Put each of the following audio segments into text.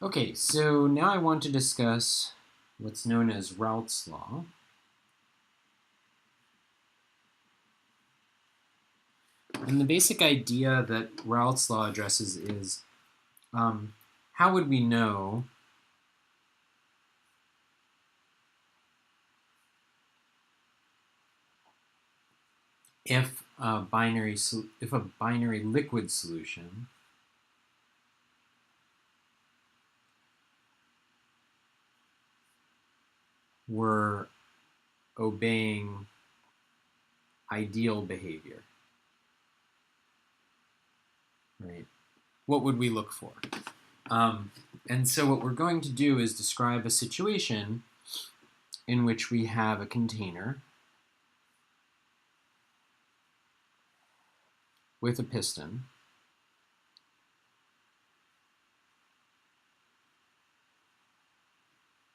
Okay, so now I want to discuss what's known as Raoult's law. And the basic idea that Raoult's law addresses is how would we know if a binary liquid solution were obeying ideal behavior, right? What would we look for? And so what we're going to do is describe a situation in which we have a container with a piston.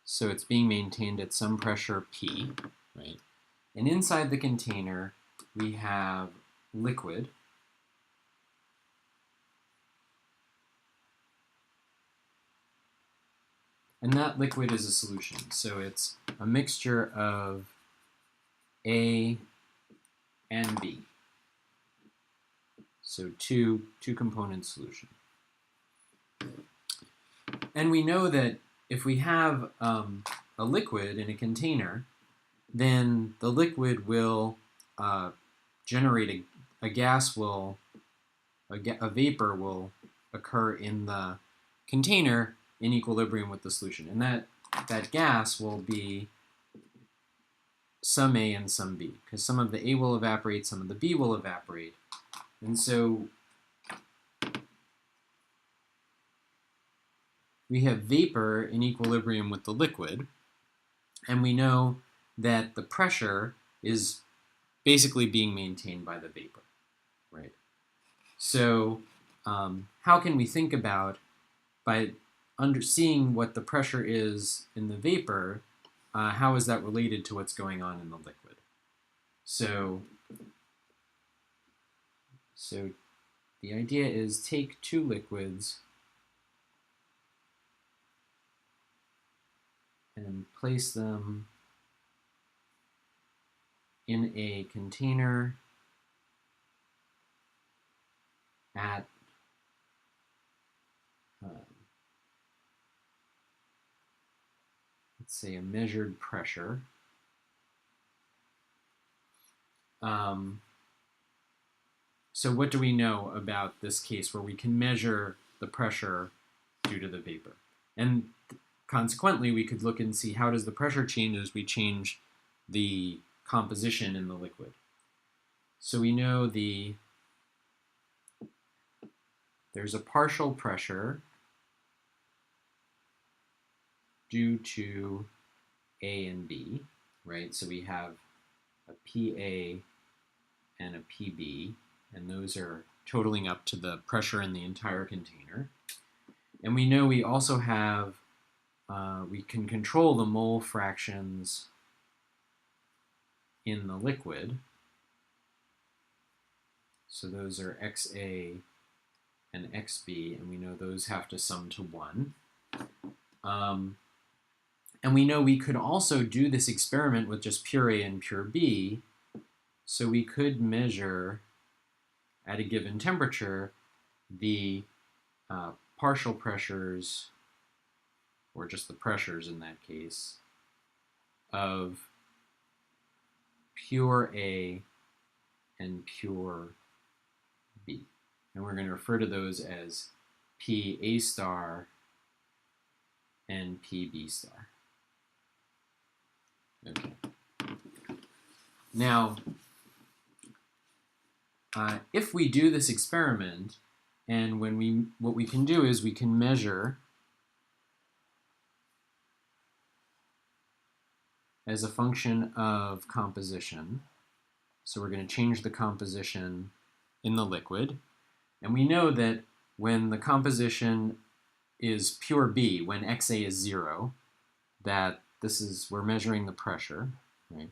So it's being maintained at some pressure P, right? And inside the container, we have liquid. And that liquid is a solution. So it's a mixture of A and B. So two component solution. And we know that if we have a liquid in a container, then the liquid will generate a gas will, a vapor will occur in the container in equilibrium with the solution. And that gas will be some A and some B, because some of the A will evaporate, some of the B will evaporate. And so we have vapor in equilibrium with the liquid, and we know that the pressure is basically being maintained by the vapor, right? So how can we think about, by seeing what the pressure is in the vapor, how is that related to what's going on in the liquid? So the idea is take two liquids and place them in a container at let's say a measured pressure. So what do we know about this case where we can measure the pressure due to the vapor? And consequently, we could look and see how does the pressure change as we change the composition in the liquid. So we know there's a partial pressure due to A and B, right? So we have a PA and a PB, and those are totaling up to the pressure in the entire container. And we know we also have, we can control the mole fractions in the liquid. So those are XA and XB, and we know those have to sum to 1. And we know we could also do this experiment with just pure A and pure B. So we could measure at a given temperature the partial pressures, or just the pressures in that case, of pure A and pure B. And we're going to refer to those as PA star and PB star. Okay. Now, if we do this experiment, and what we can do is we can measure as a function of composition. So we're going to change the composition in the liquid. And we know that when the composition is pure B, when XA is 0, that we're measuring the pressure, right?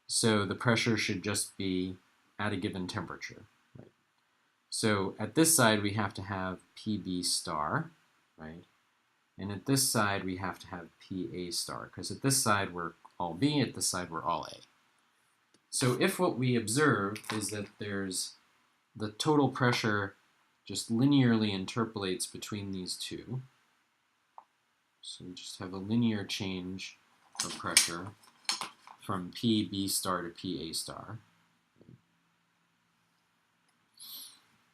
So the pressure should just be at a given temperature, right? So at this side we have to have PB star, right? And at this side, we have to have PA star, because at this side, we're all B, at this side, we're all A. So if what we observe is that there's the total pressure just linearly interpolates between these two, so we just have a linear change of pressure from PB star to PA star,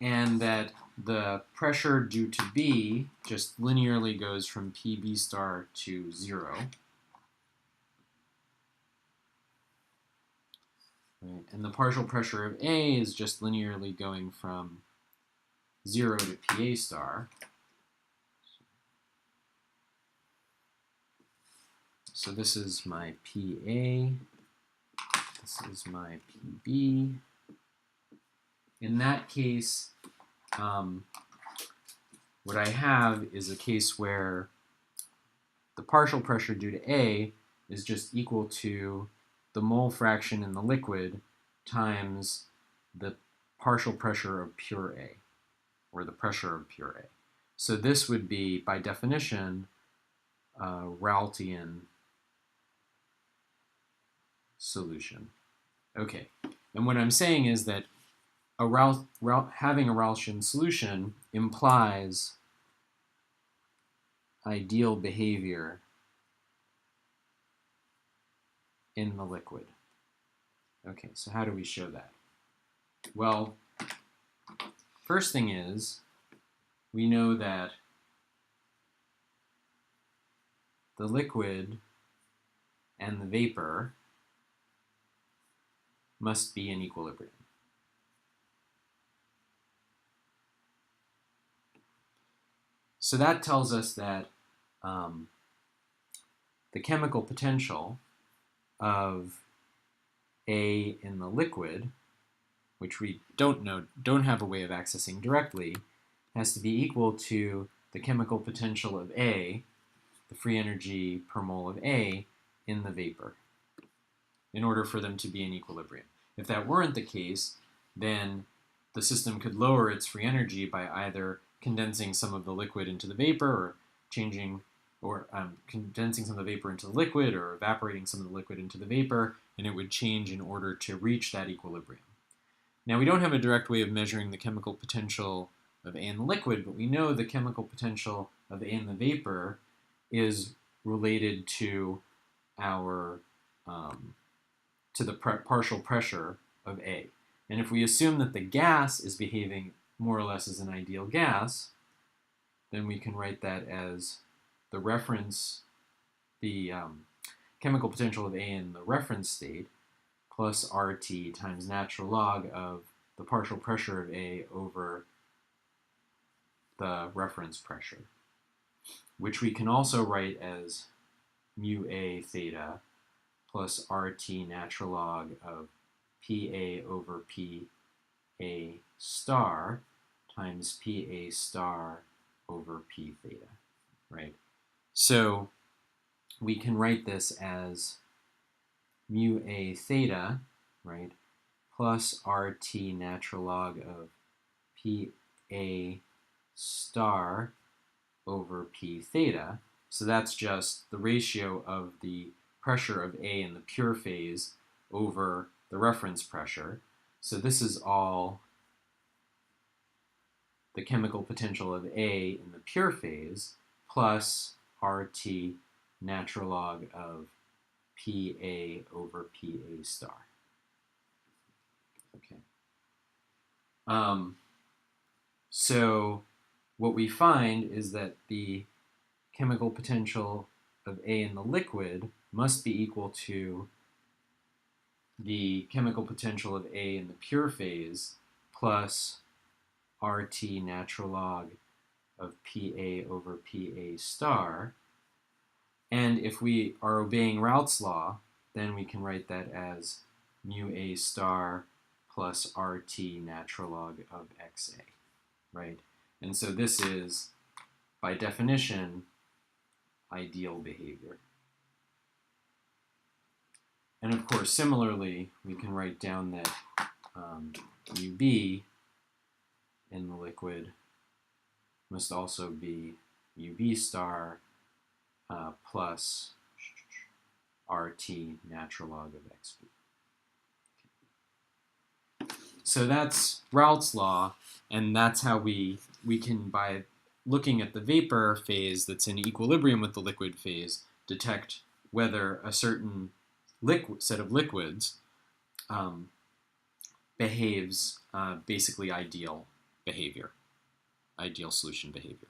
and that the pressure due to B just linearly goes from PB star to 0. Right? And the partial pressure of A is just linearly going from 0 to PA star. So this is my PA, this is my PB. In that case, what I have is a case where the partial pressure due to A is just equal to the mole fraction in the liquid times the partial pressure of pure A, or the pressure of pure A. So this would be, by definition, a Raoultian solution. Okay, and what I'm saying is that having a Raoultian solution implies ideal behavior in the liquid. Okay, so how do we show that? Well, first thing is, we know that the liquid and the vapor must be in equilibrium. So that tells us that the chemical potential of A in the liquid, which we don't have a way of accessing directly, has to be equal to the chemical potential of A, the free energy per mole of A, in the vapor, in order for them to be in equilibrium. If that weren't the case, then the system could lower its free energy by either condensing some of the liquid into the vapor, or condensing some of the vapor into the liquid, or evaporating some of the liquid into the vapor, and it would change in order to reach that equilibrium. Now, we don't have a direct way of measuring the chemical potential of A in the liquid, but we know the chemical potential of A in the vapor is related to our to the partial pressure of A. And if we assume that the gas is behaving more or less as an ideal gas, then we can write that as the chemical potential of A in the reference state plus RT times natural log of the partial pressure of A over the reference pressure, which we can also write as mu A theta plus RT natural log of PA over PA star times PA star over P theta, right? So we can write this as mu A theta, right, plus RT natural log of PA star over P theta. So that's just the ratio of the pressure of A in the pure phase over the reference pressure. So this is all the chemical potential of A in the pure phase plus RT natural log of PA over PA star. Okay. So what we find is that the chemical potential of A in the liquid must be equal to the chemical potential of A in the pure phase plus RT natural log of PA over PA star. And if we are obeying Raoult's law, then we can write that as mu A star plus RT natural log of XA, right? And so this is, by definition, ideal behavior. And of course, similarly, we can write down that UB in the liquid must also be UB star plus RT natural log of XP. So that's Raoult's law, and that's how we can, by looking at the vapor phase that's in equilibrium with the liquid phase, detect whether a certain set of liquids behaves basically ideal behavior, ideal solution behavior.